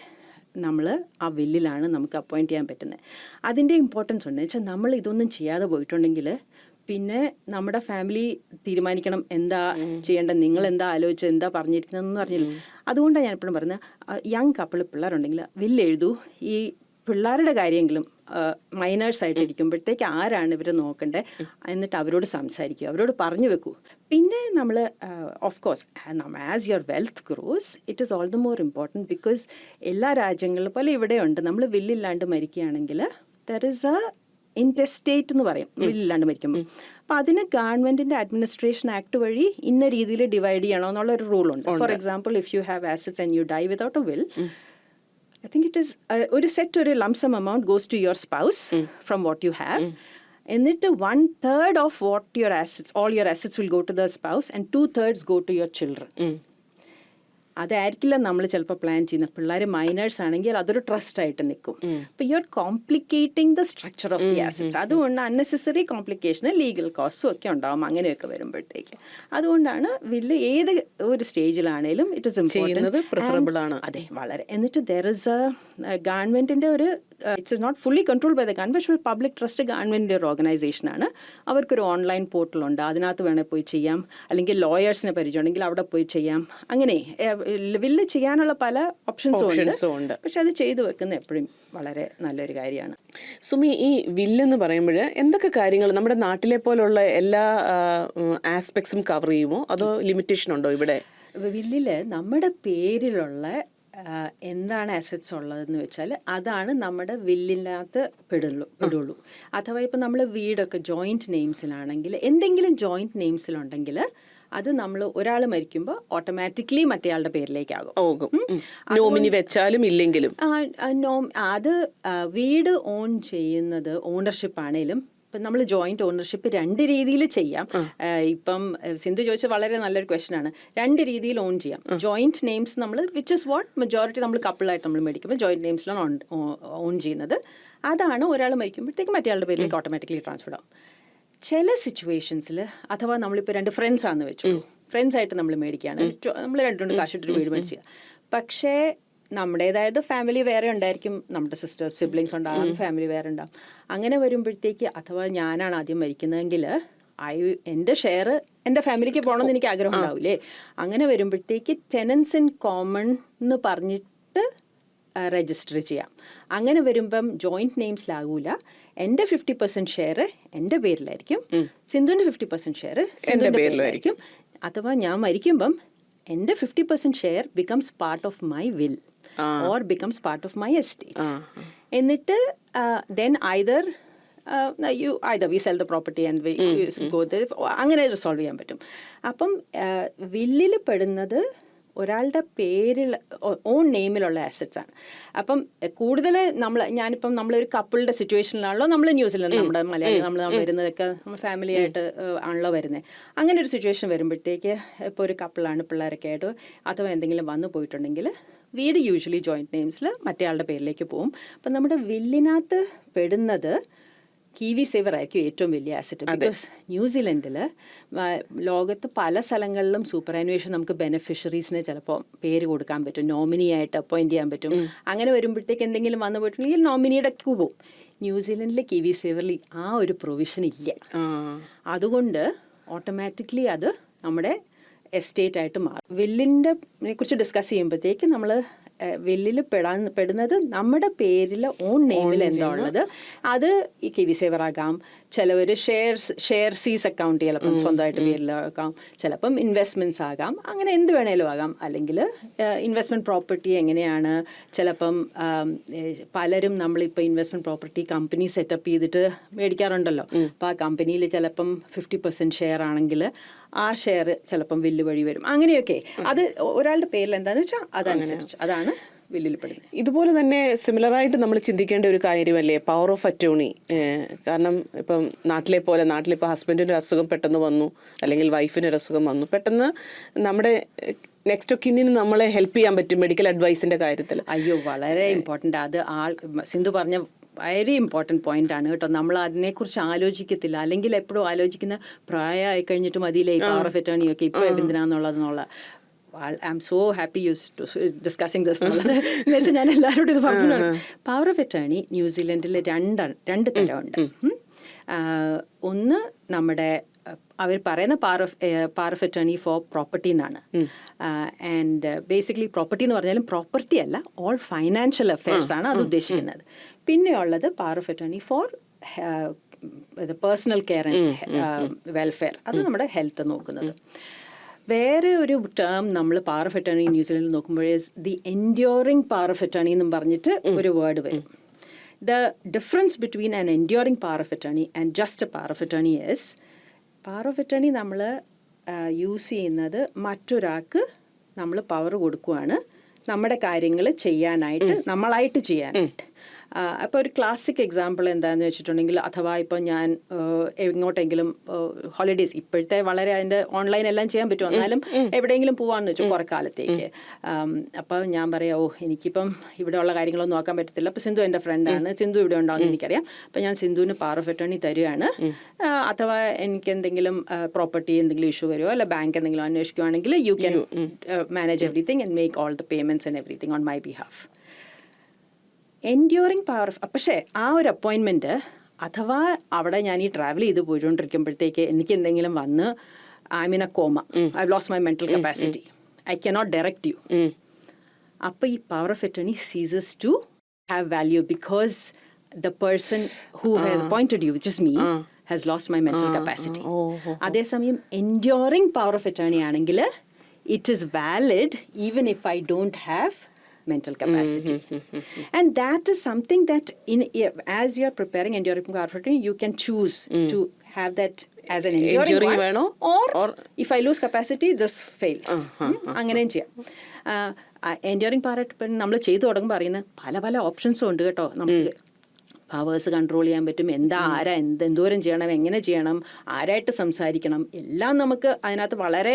നമ്മൾ ആ വില്ലിലാണ് നമുക്ക് അപ്പോയിൻറ്റ് ചെയ്യാൻ പറ്റുന്നത്. അതിൻ്റെ ഇമ്പോർട്ടൻസ് ഉണ്ട് വെച്ചാൽ നമ്മൾ ഇതൊന്നും ചെയ്യാതെ പോയിട്ടുണ്ടെങ്കിൽ പിന്നെ നമ്മുടെ ഫാമിലി തീരുമാനിക്കണം എന്താ ചെയ്യേണ്ടത്, നിങ്ങൾ എന്താ ആലോചിച്ച് എന്താ പറഞ്ഞിരിക്കുന്നതെന്ന് പറഞ്ഞില്ല. അതുകൊണ്ടാണ് ഞാൻ എപ്പോഴും പറയുന്നത്, യങ് കപ്പിൾ പിള്ളേരുണ്ടെങ്കിൽ വില്ല് എഴുതൂ. ഈ പിള്ളേരുടെ കാര്യമെങ്കിലും മൈനേഴ്സ് ആയിട്ടിരിക്കുമ്പോഴത്തേക്ക് ആരാണ് ഇവർ നോക്കണ്ടേ എന്നിട്ട് അവരോട് സംസാരിക്കുക, അവരോട് പറഞ്ഞു വെക്കൂ. പിന്നെ നമ്മൾ of course as your wealth gross it is all the more important because എല്ലാ രാജ്യങ്ങളിലും പോലെ ഇവിടെയുണ്ട്, നമ്മൾ വില്ലില്ലാണ്ട് മരിക്കുകയാണെങ്കിൽ ദർ ഇസ് എ ഇൻറ്റെസ്റ്റേറ്റ് എന്ന് പറയും, വില്ലില്ലാണ്ട് മരിക്കുമ്പോൾ. അപ്പോൾ അതിന് ഗവൺമെൻറ്റിൻ്റെ അഡ്മിനിസ്ട്രേഷൻ ആക്ട് വഴി ഇന്ന രീതിയിൽ ഡിവൈഡ് ചെയ്യണോ എന്നുള്ളൊരു റൂളുണ്ട്. For example, if you have assets and you die without a will, I think it is ഒരു lump sum amount goes to your spouse from what you have. എന്നിട്ട് 1/3 of what your assets, all your assets will go to the spouse and 2/3 go to your children. അതായിരിക്കില്ല നമ്മൾ ചിലപ്പോൾ plan ചെയ്യുന്നത്. പിള്ളേർ miners ആണെങ്കിൽ അതൊരു trust ആയിട്ട് നിൽക്കും. അപ്പോൾ you are complicating the structure of the assets. അതുകൊണ്ട് അൺനെസസറി കോംപ്ലിക്കേഷന് ലീഗൽ കോസ്റ്റും ഒക്കെ ഉണ്ടാവും അങ്ങനെയൊക്കെ വരുമ്പോഴത്തേക്ക്. അതുകൊണ്ടാണ് വില്ല് ഏത് ഒരു സ്റ്റേജിലാണേലും ഇറ്റ് ഇസ് ഇമ്പോർട്ടൻറ്റ്. അതെ, വളരെ. എന്നിട്ട് ദർ ഇസ് എ ഗവൺമെൻറ്റിൻ്റെ ഒരു it's is not fully control by the government, പക്ഷേ പബ്ലിക് ട്രസ്റ്റ് ഗവൺമെൻറ്റിൻ്റെ ഒരു ഓർഗനൈസേഷനാണ്. അവർക്കൊരു ഓൺലൈൻ പോർട്ടലുണ്ട്, അതിനകത്ത് വേണേൽ പോയി ചെയ്യാം. അല്ലെങ്കിൽ ലോയേഴ്സിനെ പരിചയമുണ്ടെങ്കിൽ അവിടെ പോയി ചെയ്യാം. അങ്ങനെ വില്ല് ചെയ്യാനുള്ള പല ഓപ്ഷൻസും ഉണ്ട്. പക്ഷെ അത് ചെയ്തു വെക്കുന്നത് എപ്പോഴും വളരെ നല്ലൊരു കാര്യമാണ്. സുമി, ഈ വില്ലെന്ന് പറയുമ്പോൾ എന്തൊക്കെ കാര്യങ്ങൾ നമ്മുടെ നാട്ടിലെ പോലുള്ള എല്ലാ ആസ്പെക്ട്സും കവർ ചെയ്യുമോ, അതോ ലിമിറ്റേഷൻ ഉണ്ടോ ഇവിടെ? വില്ലിൽ നമ്മുടെ പേരിലുള്ള എന്താണ് അസറ്റ്സ് ഉള്ളതെന്ന് വെച്ചാൽ അതാണ് നമ്മുടെ വില്ലിനകത്ത് പെടുള്ളൂ. അഥവാ ഇപ്പം നമ്മൾ വീടൊക്കെ ജോയിൻറ്റ് നെയിംസിലാണെങ്കിൽ, എന്തെങ്കിലും ജോയിൻറ്റ് നെയിംസിലുണ്ടെങ്കിൽ അത് നമ്മൾ ഒരാൾ മരിക്കുമ്പോൾ ഓട്ടോമാറ്റിക്കലി മറ്റേയാളുടെ പേരിലേക്കാകും. നോമിനി വെച്ചാലും ഇല്ലെങ്കിലും അത് വീട് ഓൺ ചെയ്യുന്നത് ഓണർഷിപ്പ് ആണേലും ഇപ്പം നമ്മൾ ജോയിൻറ്റ് ഓണർഷിപ്പ് രണ്ട് രീതിയിൽ ചെയ്യാം. ഇപ്പം സിന്ധു ചോദിച്ച വളരെ നല്ലൊരു ക്വസ്റ്റനാണ്. രണ്ട് രീതിയിൽ ഓൺ ചെയ്യാം. ജോയിൻറ്റ് നെയിംസ് നമ്മൾ വിച്ച് ഇസ് വാട്ട് മെജോറിറ്റി നമ്മൾ കപ്പിളായിട്ട് നമ്മൾ മേടിക്കുമ്പോൾ ജോയിൻറ്റ് നെയിംസിലാണ് ഓൺ ചെയ്യുന്നത്. അതാണ് ഒരാൾ മരിക്കുമ്പോഴത്തേക്ക് മറ്റേയാളുടെ പേരിലേക്ക് ഓട്ടോമാറ്റിക്കലി ട്രാൻസ്ഫർ ആവും. ചില സിറ്റുവേഷൻസിൽ അഥവാ നമ്മളിപ്പോൾ രണ്ട് ഫ്രണ്ട്സ് ആണെന്ന് വെച്ചു, ഫ്രണ്ട്സായിട്ട് നമ്മൾ മേടിക്കുകയാണ്, നമ്മൾ രണ്ടുകൊണ്ട് കാശിട്ടൊരു വീട് മേടിക്കുക. പക്ഷേ നമ്മുടേതായത് ഫാമിലി വേറെ ഉണ്ടായിരിക്കും, നമ്മുടെ സിസ്റ്റേഴ്സ് സിബ്ലിങ്സ് ഉണ്ടാകും, ഫാമിലി വേറെ ഉണ്ടാകും. അങ്ങനെ വരുമ്പോഴത്തേക്ക് അഥവാ ഞാനാണ് ആദ്യം മരിക്കുന്നതെങ്കിൽ എൻ്റെ ഷെയർ എൻ്റെ ഫാമിലിക്ക് പോകണമെന്ന് എനിക്ക് ആഗ്രഹം ഉണ്ടാവില്ലേ. അങ്ങനെ വരുമ്പോഴത്തേക്ക് ടെനൻസ് ഇൻ കോമൺ എന്ന് പറഞ്ഞിട്ട് രജിസ്റ്റർ ചെയ്യാം. അങ്ങനെ വരുമ്പം ജോയിൻറ്റ് നെയിംസിലാകൂല. എൻ്റെ 50% ഷെയർ എൻ്റെ പേരിലായിരിക്കും, സിന്ധുവിൻ്റെ 50% ഷെയർ എൻ്റെ പേരിലായിരിക്കും. അഥവാ ഞാൻ മരിക്കുമ്പം എൻ്റെ 50% share becomes part of my will or becomes part of my estate. എന്നിട്ട് then either we sell the property and we go the, അങ്ങനെ റിസോൾവ് ചെയ്യാൻ പറ്റും. അപ്പം വില്ലിൽ പെടുന്നത് ഒരാളുടെ പേരിൽ ഓൺ നെയിമിലുള്ള ആസറ്റ്സ് ആണ്. അപ്പം കൂടുതൽ ഞാനിപ്പം നമ്മളൊരു കപ്പിളിൻ്റെ സിറ്റുവേഷനിലാണല്ലോ നമ്മൾ ന്യൂസിലൻഡ്, നമ്മുടെ മലയാളി നമ്മൾ വരുന്നതൊക്കെ നമ്മൾ ഫാമിലി ആയിട്ട് ആണല്ലോ വരുന്നത്. അങ്ങനെ ഒരു സിറ്റുവേഷൻ വരുമ്പോഴത്തേക്ക് ഇപ്പോൾ ഒരു കപ്പിളാണ്, പിള്ളേരൊക്കെ ആയിട്ട് അഥവാ എന്തെങ്കിലും വന്നു പോയിട്ടുണ്ടെങ്കിൽ വീട് യൂഷ്വലി ജോയിൻറ്റ് നെയിംസിൽ മറ്റേയാളുടെ പേരിലേക്ക് പോകും. അപ്പം നമ്മുടെ വില്ലിനകത്ത് പെടുന്നത് കിവി സേവർ ആയിരിക്കും ഏറ്റവും വലിയ ആസറ്റ്. ബിക്കോസ് ന്യൂസിലൻഡിൽ ലോകത്ത് പല സ്ഥലങ്ങളിലും സൂപ്പർ ആനുവേഷൻ നമുക്ക് ബെനിഫിഷ്യറീസിന് ചിലപ്പോൾ പേര് കൊടുക്കാൻ പറ്റും, നോമിനിയായിട്ട് അപ്പോയിൻറ്റ് ചെയ്യാൻ പറ്റും. അങ്ങനെ വരുമ്പോഴത്തേക്ക് എന്തെങ്കിലും വന്നു പോയിട്ടുണ്ടെങ്കിൽ നോമിനിയുടെ ക്യൂ പോവും. ന്യൂസിലൻഡിലെ കിവി സേവറിൽ ആ ഒരു പ്രൊവിഷൻ ഇല്ല. അതുകൊണ്ട് ഓട്ടോമാറ്റിക്കലി അത് നമ്മുടെ എസ്റ്റേറ്റ് ആയിട്ട് മാറും. വില്ലിൻ്റെ കുറിച്ച് ഡിസ്കസ് ചെയ്യുമ്പോഴത്തേക്ക് നമ്മൾ വില്ലിൽ പെടുന്നത് നമ്മുടെ പേരിൽ ഓൺ നെയിമിൽ എന്താ ഉള്ളത്, അത് ഈ കിവി സേവർ ആകാം, ചിലവർ ഷെയർസീസ് അക്കൗണ്ട് ചിലപ്പം സ്വന്തമായിട്ട് പേരിലാകാം, ചിലപ്പം ഇൻവെസ്റ്റ്മെൻറ്റ്സ് ആകാം, അങ്ങനെ എന്ത് വേണേലും ആകാം. അല്ലെങ്കിൽ ഇൻവെസ്റ്റ്മെൻറ്റ് പ്രോപ്പർട്ടി എങ്ങനെയാണ്, ചിലപ്പം പലരും നമ്മളിപ്പോൾ ഇൻവെസ്റ്റ്മെൻറ്റ് പ്രോപ്പർട്ടി കമ്പനി സെറ്റപ്പ് ചെയ്തിട്ട് മേടിക്കാറുണ്ടല്ലോ. അപ്പോൾ ആ കമ്പനിയിൽ ചിലപ്പം 50% ഷെയർ ആണെങ്കിൽ ആ ഷെയർ ചിലപ്പം വില്ല് വഴി വരും. അങ്ങനെയൊക്കെ അത് ഒരാളുടെ പേരിൽ എന്താണെന്ന് വെച്ചാൽ അതനുസരിച്ച് അതാണ് വില്ലിൽ പെടുന്നത്. ഇതുപോലെ തന്നെ സിമിലറായിട്ട് നമ്മൾ ചിന്തിക്കേണ്ട ഒരു കാര്യമല്ലേ പവർ ഓഫ് അറ്റോർണി. കാരണം ഇപ്പം നാട്ടിലിപ്പോൾ ഹസ്ബൻഡിൻ്റെ അസുഖം പെട്ടെന്ന് വന്നു, അല്ലെങ്കിൽ വൈഫിനൊരു അസുഖം വന്നു, പെട്ടെന്ന് നമ്മുടെ നെക്സ്റ്റ് ഓഫ് കിന്നിന് നമ്മളെ ഹെൽപ്പ് ചെയ്യാൻ പറ്റും മെഡിക്കൽ അഡ്വൈസിൻ്റെ കാര്യത്തിൽ. അയ്യോ, വളരെ ഇമ്പോർട്ടൻ്റ്. അത് സിന്ധു പറഞ്ഞ വെരി ഇമ്പോർട്ടൻറ്റ് പോയിന്റ് ആണ് കേട്ടോ. നമ്മൾ അതിനെക്കുറിച്ച് ആലോചിക്കത്തില്ല, അല്ലെങ്കിൽ എപ്പോഴും ആലോചിക്കുന്ന പ്രായമായി കഴിഞ്ഞിട്ട് മതിയില്ലേ ഈ പവർ ഓഫ് അറ്റോർണിയൊക്കെ ഇപ്പോൾ എന്തിനാന്നുള്ളതെന്നുള്ള. I am so happy you discussing this എന്നുള്ളത്. എന്ന് വെച്ചാൽ ഞാൻ എല്ലാവരോടും ഇത് പറഞ്ഞതാണ്. പവർ ഓഫ് അറ്റോർണി ന്യൂസിലൻഡിൽ രണ്ട് തരമുണ്ട്. ഒന്ന് നമ്മുടെ അവർ പറയുന്ന power of attorney for property എന്നാണ്. ആൻഡ് ബേസിക്കലി പ്രോപ്പർട്ടി എന്ന് പറഞ്ഞാലും പ്രോപ്പർട്ടി അല്ല, ഓൾ ഫൈനാൻഷ്യൽ അഫെയർസ് ആണ് അത് ഉദ്ദേശിക്കുന്നത്. പിന്നെയുള്ളത് power of attorney for personal care and welfare, അത് നമ്മുടെ ഹെൽത്ത് നോക്കുന്നത്. വേറെ ഒരു ടേം നമ്മൾ പവർ ഓഫ് അറ്റോർണി ന്യൂസിലൻഡിൽ നോക്കുമ്പോഴേ the enduring power of attorney എന്നും പറഞ്ഞിട്ട് ഒരു വേർഡ് വരും. The difference between an enduring power of attorney and just a power of attorney is, power of attorney നമ്മൾ യൂസ് ചെയ്യുന്നത് മറ്റൊരാൾക്ക് നമ്മൾ പവർ കൊടുക്കുകയാണ് നമ്മുടെ കാര്യങ്ങൾ ചെയ്യാനായിട്ട്, നമ്മളായിട്ട് ചെയ്യാനായിട്ട്. അപ്പോൾ ഒരു ക്ലാസിക് എക്സാമ്പിൾ എന്താണെന്ന് വെച്ചിട്ടുണ്ടെങ്കിൽ, അഥവാ ഇപ്പോൾ ഞാൻ എങ്ങോട്ടെങ്കിലും ഹോളിഡേയ്സ്, ഇപ്പോഴത്തെ വളരെ അതിൻ്റെ ഓൺലൈൻ എല്ലാം ചെയ്യാൻ പറ്റും, എന്നാലും എവിടെയെങ്കിലും പോകാമെന്ന് വെച്ചു കുറേ കാലത്തേക്ക്. അപ്പോൾ ഞാൻ പറയാം, എനിക്കിപ്പം ഇവിടെയുള്ള കാര്യങ്ങളൊന്നും നോക്കാൻ പറ്റത്തില്ല. അപ്പോൾ സിന്ധു എൻ്റെ ഫ്രണ്ടാണ്, സിന്ധു ഇവിടെ ഉണ്ടാവുമെന്ന് എനിക്കറിയാം. അപ്പോൾ ഞാൻ സിന്ധുവിന് പവർ ഓഫ് അറ്റോർണി തരികയാണ്. അഥവാ എനിക്ക് എന്തെങ്കിലും പ്രോപ്പർട്ടി എന്തെങ്കിലും ഇഷ്യൂ വരുമോ അല്ല ബാങ്ക് എന്തെങ്കിലും അന്വേഷിക്കുകയാണെങ്കിൽ you can manage everything and make all the payments and everything on my behalf. Enduring power of, പക്ഷേ ആ ഒരു അപ്പോയിൻമെൻറ്റ് അഥവാ അവിടെ ഞാൻ ഈ ട്രാവൽ ചെയ്ത് പോയിക്കൊണ്ടിരിക്കുമ്പോഴത്തേക്ക് എനിക്ക് എന്തെങ്കിലും വന്ന് I mean a coma, I lost my mental capacity, I cannot direct you. അപ്പോൾ ഈ power of attorney ceases to have value because the person who has appointed you, which is me, has lost my mental capacity. അതേസമയം enduring power of attorney ആണെങ്കിൽ it is valid even if I don't have mental capacity. And that is something that as you are preparing enduring power of attorney, you can choose to have that as an enduring one, or if I lose capacity, this fails. അങ്ങനെയും ചെയ്യാം. enduring power of നമ്മൾ ചെയ്തു തുടങ്ങുമ്പോൾ അറിയുന്ന പല പല ഓപ്ഷൻസും ഉണ്ട് കേട്ടോ. നമുക്ക് പവേഴ്സ് കൺട്രോൾ ചെയ്യാൻ പറ്റും, എന്തോരം ചെയ്യണം, എങ്ങനെ ചെയ്യണം, ആരായിട്ട് സംസാരിക്കണം, എല്ലാം നമുക്ക് അതിനകത്ത് വളരെ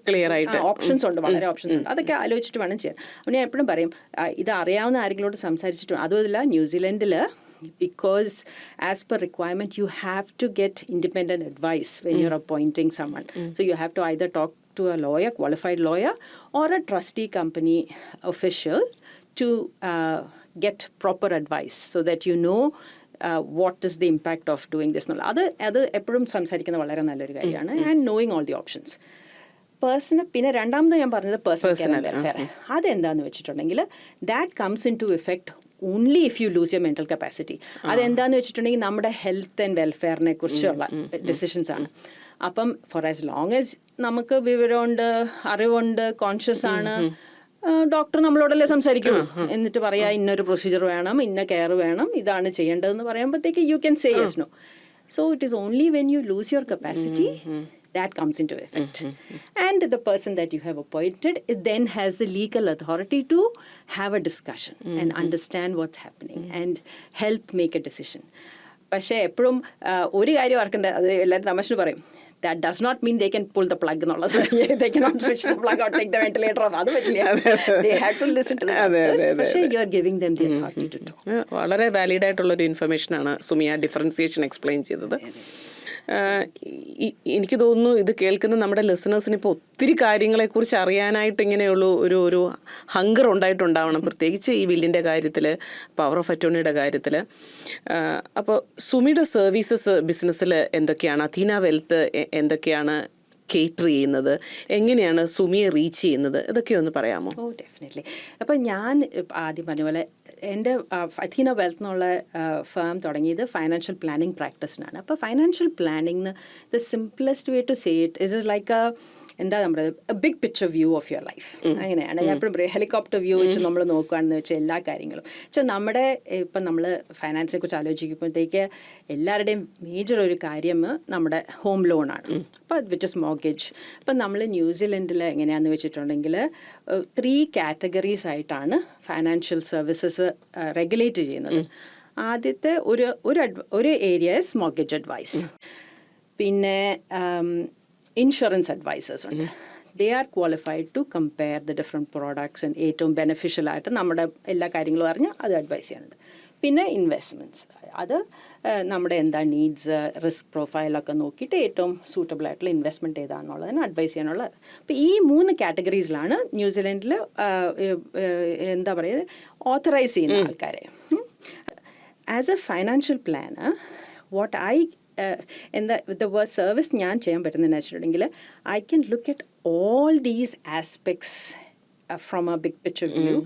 ക്ലിയർ ആയിട്ട് ഓപ്ഷൻസ് ഉണ്ട്, വളരെ ഓപ്ഷൻസ് ഉണ്ട്. അതൊക്കെ ആലോചിച്ചിട്ട് വേണം ചെയ്യാൻ. അപ്പോൾ ഞാൻ എപ്പോഴും പറയും, ഇത് അറിയാവുന്ന ആരെങ്കിലോട്ട് സംസാരിച്ചിട്ട്, അതുമല്ല ന്യൂസിലൻഡിൽ because as per requirement you have to get independent advice when you're appointing someone. So you have to either talk to a lawyer, qualified lawyer, or a trustee company official to get proper advice so that you know what is the impact of doing this. അത് എപ്പോഴും സംസാരിക്കുന്ന വളരെ നല്ലൊരു കാര്യമാണ്. And knowing all the options. പിന്നെ രണ്ടാമത് ഞാൻ പറഞ്ഞത് പേഴ്സണൽ വെൽഫെയർ. അതെന്താന്ന് വെച്ചിട്ടുണ്ടെങ്കിൽ that comes into effect only if you lose your mental capacity. അതെന്താന്ന് വെച്ചിട്ടുണ്ടെങ്കിൽ നമ്മുടെ ഹെൽത്ത് ആൻഡ് വെൽഫെയറിനെ കുറിച്ചുള്ള ഡിസിഷൻസ് ആണ്. അപ്പം ഫോർ ആസ് ലോങ് ആസ് നമുക്ക് വിവരമുണ്ട്, അറിവുണ്ട്, കോൺഷ്യസ് ആണ്, ഡോക്ടർ നമ്മളോടല്ലേ സംസാരിക്കുള്ളൂ. എന്നിട്ട് പറയാം ഇന്നൊരു പ്രൊസീജിയർ വേണം, ഇന്ന കെയർ വേണം, ഇതാണ് ചെയ്യേണ്ടതെന്ന് പറയുമ്പോഴത്തേക്ക് you can say yes no. So it is only when you lose your capacity that comes into effect. And the person that you have appointed then has the legal authority to have a discussion and understand what's happening and help make a decision. പക്ഷേ എപ്പോഴും ഒരു കാര്യം ഓർക്കേണ്ടത്, അത് എല്ലാവരും തമാശന് പറയും, that does not mean they can pull the plug എന്നുള്ളത്. They cannot switch the plug or take the ventilator off. അത് പറ്റില്ല. They have to listen to the doctors. പക്ഷേ you are giving them the authority to talk. വളരെ valid ആയിട്ടുള്ളൊരു ഇൻഫർമേഷനാണ് Sumiya differentiation explain ചെയ്തത്. എനിക്ക് തോന്നുന്നു ഇത് കേൾക്കുന്ന നമ്മുടെ ലിസണേഴ്സിന് ഇപ്പോൾ ഒത്തിരി കാര്യങ്ങളെക്കുറിച്ച് അറിയാനായിട്ട് ഇങ്ങനെയുള്ള ഒരു ഹങ്കർ ഉണ്ടായിട്ടുണ്ടാവണം, പ്രത്യേകിച്ച് ഈ വില്ലിൻ്റെ കാര്യത്തിൽ, പവർ ഓഫ് അറ്റോർണിയുടെ കാര്യത്തിൽ. അപ്പോൾ സുമിയുടെ സർവീസസ് ബിസിനസ്സിൽ എന്തൊക്കെയാണ്, അഥീന വെൽത്ത് എന്തൊക്കെയാണ് കേറ്റർ ചെയ്യുന്നത്, എങ്ങനെയാണ് സുമിയെ റീച്ച് ചെയ്യുന്നത്, ഇതൊക്കെ ഒന്ന് പറയാമോ? ഡെഫിനറ്റ്ലി. അപ്പോൾ ഞാൻ ആദ്യം പറഞ്ഞ പോലെ എൻ്റെ അഥീന വെൽത്ത് എന്നുള്ള ഫേം തുടങ്ങിയത് ഫൈനാൻഷ്യൽ പ്ലാനിങ് പ്രാക്ടീസിനാണ്. അപ്പോൾ financial planning the simplest way to say it is like എന്താ നമ്മുടെ big picture view of your life. അങ്ങനെയാണ് ഞാൻ എപ്പോഴും പറയും, ഹെലികോപ്റ്റർ വ്യൂ വെച്ച് നമ്മൾ നോക്കുകയാണെന്ന് വെച്ചാൽ എല്ലാ കാര്യങ്ങളും വെച്ചാൽ നമ്മുടെ ഇപ്പം നമ്മൾ ഫൈനാൻസിനെ കുറിച്ച് ആലോചിക്കുമ്പോഴത്തേക്ക് എല്ലാവരുടെയും മേജർ ഒരു കാര്യം നമ്മുടെ ഹോം ലോണാണ്. അപ്പോൾ വിച്ച് ഇസ് മോർഗേജ്. അപ്പം നമ്മൾ ന്യൂസിലൻഡിൽ എങ്ങനെയാണെന്ന് വെച്ചിട്ടുണ്ടെങ്കിൽ 3 categories ആയിട്ടാണ് ഫൈനാൻഷ്യൽ സർവീസസ് റെഗുലേറ്റ് ചെയ്യുന്നത്. ആദ്യത്തെ ഒരു ഏരിയ ഇസ് മോർഗേജ് അഡ്വൈസ്. പിന്നെ ഇൻഷുറൻസ് അഡ്വൈസേഴ്സ് ഉണ്ട്. They are qualified to compare the different products and ഏറ്റവും ബെനിഫിഷ്യലായിട്ട് നമ്മുടെ എല്ലാ കാര്യങ്ങളും അറിഞ്ഞ് അത് അഡ്വൈസ് ചെയ്യാനുണ്ട്. പിന്നെ ഇൻവെസ്റ്റ്മെൻറ്റ്സ്, അത് നമ്മുടെ എന്താ നീഡ്സ്, റിസ്ക് പ്രൊഫൈലൊക്കെ നോക്കിയിട്ട് ഏറ്റവും സൂട്ടബിൾ ആയിട്ടുള്ള ഇൻവെസ്റ്റ്മെൻറ്റ് ഏതാണെന്നുള്ളതിന് അഡ്വൈസ് ചെയ്യാനുള്ളത്. അപ്പോൾ ഈ 3 കാറ്റഗറീസിലാണ് ന്യൂസിലൻഡിൽ എന്താ പറയുക ഓത്തറൈസ് ചെയ്യുന്ന ആൾക്കാരെ. As a financial planner what I എന്താ ദ സർവീസ് ഞാൻ ചെയ്യാൻ പറ്റുന്നതെന്ന് വെച്ചിട്ടുണ്ടെങ്കിൽ I can look at all these aspects from a big picture view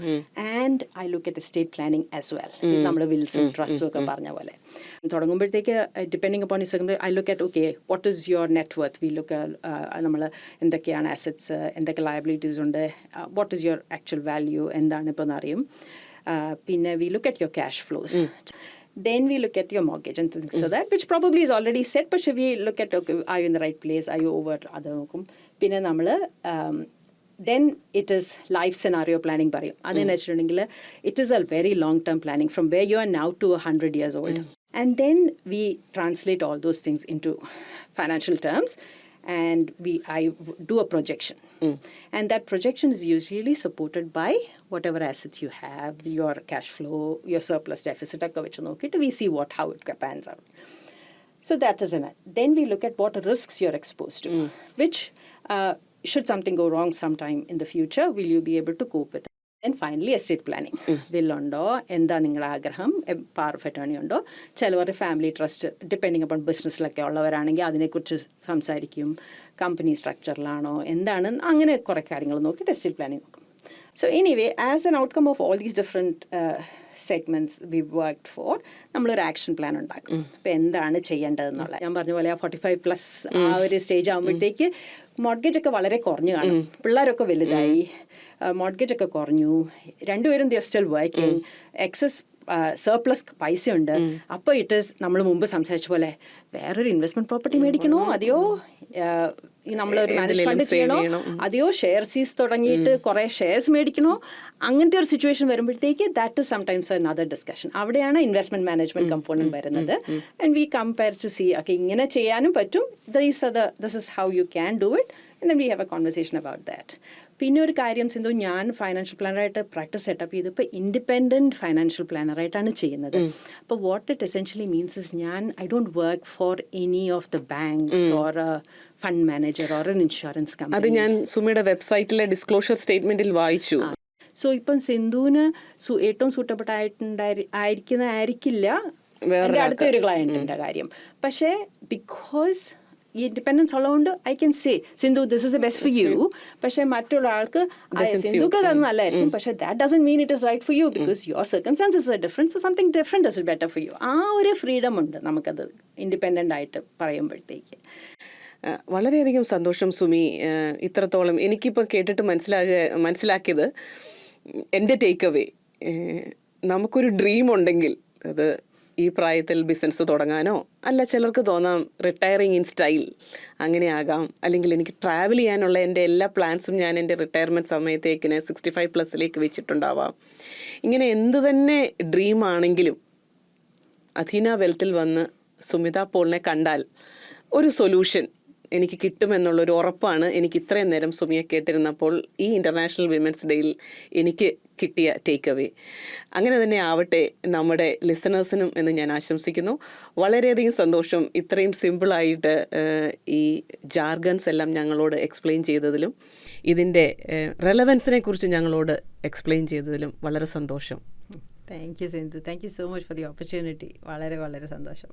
and I look at estate planning as well. നമ്മൾ വിൽസും ട്രസ്റ്റും ഒക്കെ പറഞ്ഞ പോലെ തുടങ്ങുമ്പോഴത്തേക്ക് depending upon I look at okay what is your net worth. We look നമ്മൾ എന്തൊക്കെയാണ് assets, എന്തൊക്കെ liabilities ഉണ്ട്, what is your actual value എന്താണ് ഇപ്പോൾ എന്നറിയും. പിന്നെ we look at your cash flows. Then we look at your mortgage and things so that, which probably is already set, but we look at, okay, are you in the right place, are you over, അത് നോക്കും. പിന്നെ നമ്മൾ then it is life scenario planning പറയും അതെന്ന് വെച്ചിട്ടുണ്ടെങ്കിൽ it is a very long term planning from where you are now to 100 years old. And then we translate all those things into financial terms and I do a projection. And that projection is usually supported by whatever assets you have, your cash flow, your surplus deficit ഒക്കെ വെച്ച് നോക്കിയിട്ട് we see how it pans out. So that is it. Then we look at what risks you're exposed to, which should something go wrong sometime in the future, will you be able to cope with it? And finally, estate planning. Villundo, എന്താ നിങ്ങളുടെ ആഗ്രഹം, power of attorney ഉണ്ടോ, ചിലവരുടെ family trust depending upon ബിസിനസ്സിലൊക്കെ ഉള്ളവരാണെങ്കിൽ അതിനെക്കുറിച്ച് സംസാരിക്കും, company സ്ട്രക്ചറിലാണോ എന്താണ്, അങ്ങനെ കുറേ കാര്യങ്ങൾ നോക്കിയിട്ട് എസ്റ്റേറ്റ് പ്ലാനിങ് നോക്കും. So anyway, as an outcome of all these different segments we've worked for, നമ്മളൊരു ആക്ഷൻ പ്ലാൻ ഉണ്ടാക്കും. അപ്പോൾ എന്താണ് ചെയ്യേണ്ടതെന്നുള്ള ഞാൻ പറഞ്ഞ പോലെ 45+ ആ ഒരു സ്റ്റേജ് ആകുമ്പോഴത്തേക്ക് മോർഗേജ് ഒക്കെ വളരെ കുറഞ്ഞു കാണും, പിള്ളേരൊക്കെ വലുതായി, മോർഗേജ് ഒക്കെ കുറഞ്ഞു, രണ്ടുപേരും they are still working, excess surplus പൈസയുണ്ട്. അപ്പോൾ ഇറ്റ് ഈസ് നമ്മൾ മുമ്പ് സംസാരിച്ച പോലെ വേറൊരു ഇൻവെസ്റ്റ്മെന്റ് പ്രോപ്പർട്ടി മേടിക്കണോ, അതെയോ നമ്മളൊരു മാനേജ് ഫണ്ട് ചെയ്യണോ, അതെയോ ഷെയർ സീസ് തുടങ്ങിയിട്ട് കുറേ ഷെയർസ് മേടിക്കണോ, അങ്ങനത്തെ ഒരു സിറ്റുവേഷൻ വരുമ്പോഴത്തേക്ക് that is sometimes another discussion. അവിടെയാണ് ഇൻവെസ്റ്റ്മെന്റ് മാനേജ്മെന്റ് കമ്പോണന്റ് വരുന്നത്. And we compare to see okay ഇങ്ങനെ ചെയ്യാനും പറ്റും, this is how you can do it, and then we have a conversation about that. പിന്നെ ഒരു കാര്യം സിന്ധു, ഞാൻ ഫൈനാൻഷ്യൽ പ്ലാനറായിട്ട് പ്രാക്ടീസ് സെറ്റപ്പ് ചെയ്തപ്പോൾ ഇൻഡിപെൻഡൻറ്റ് ഫൈനാൻഷ്യൽ പ്ലാനറായിട്ടാണ് ചെയ്യുന്നത്. അപ്പോൾ what it essentially means is I don't work for any of the banks or fund manager or N insurance company. അത് ഞാൻ സുമിയുടെ വെബ്സൈറ്റിലെ ഡിസ്ക്ലോഷർ സ്റ്റേറ്റ്മെന്റിൽ വായിച്ചു. സോ ഇപ്പം സിന്ധുവിന് ഏറ്റവും സൂട്ടബിൾ ആയിരിക്കില്ല എൻ്റെ അടുത്തൊരു ക്ലയൻറ്റിൻ്റെ കാര്യം. പക്ഷേ ബിക്കോസ് ഈ ഇൻഡിപെൻഡൻസ് ഉള്ളതുകൊണ്ട് I can say Sindhu this is the best for you. പക്ഷേ മറ്റുള്ള ആൾക്ക് സിന്ധുക്ക് അത് നല്ലതായിരിക്കും, പക്ഷേ that doesn't mean it is right for you because your circumstances are different, so something different is better for you. ആ ഒരു ഫ്രീഡം ഉണ്ട് നമുക്കത് ഇൻഡിപെൻഡൻ്റ് ആയിട്ട് പറയുമ്പോഴത്തേക്ക്. വളരെയധികം സന്തോഷം സുമി. ഇത്രത്തോളം എനിക്കിപ്പോൾ കേട്ടിട്ട് മനസ്സിലാക്കിയത് എൻ്റെ ടേക്ക് അവേ, നമുക്കൊരു ഡ്രീം ഉണ്ടെങ്കിൽ അത് ഈ പ്രായത്തിൽ ബിസിനസ് തുടങ്ങാനോ, അല്ല ചിലർക്ക് തോന്നാം റിട്ടയറിങ് ഇൻ സ്റ്റൈൽ അങ്ങനെ ആകാം, അല്ലെങ്കിൽ എനിക്ക് ട്രാവൽ ചെയ്യാനുള്ള എൻ്റെ എല്ലാ പ്ലാൻസും ഞാൻ എൻ്റെ റിട്ടയർമെൻറ്റ് സമയത്തേക്കിന് 65+ വെച്ചിട്ടുണ്ടാവാം. ഇങ്ങനെ എന്ത് തന്നെ ഡ്രീമാണെങ്കിലും അഥീന വെൽത്തിൽ വന്ന് സുമിത പോളിനെ കണ്ടാൽ ഒരു സൊല്യൂഷൻ എനിക്ക് കിട്ടുമെന്നുള്ളൊരു ഉറപ്പാണ് എനിക്ക് ഇത്രയും നേരം സുമിയെ കേട്ടിരുന്നപ്പോൾ ഈ ഇൻ്റർനാഷണൽ വിമൻസ് ഡേയിൽ എനിക്ക് കിട്ടിയ ടേക്ക് അവേ. അങ്ങനെ തന്നെ ആവട്ടെ നമ്മുടെ ലിസണേഴ്സിനും എന്ന് ഞാൻ ആശംസിക്കുന്നു. വളരെയധികം സന്തോഷം ഇത്രയും സിമ്പിളായിട്ട് ഈ ജാർഗൻസ് എല്ലാം ഞങ്ങളോട് എക്സ്പ്ലെയിൻ ചെയ്തതിലും ഇതിൻ്റെ റെലവൻസിനെ കുറിച്ച് ഞങ്ങളോട് എക്സ്പ്ലെയിൻ ചെയ്തതിലും വളരെ സന്തോഷം. Thank you Sindhu, thank you so much for the opportunity. വളരെ വളരെ സന്തോഷം.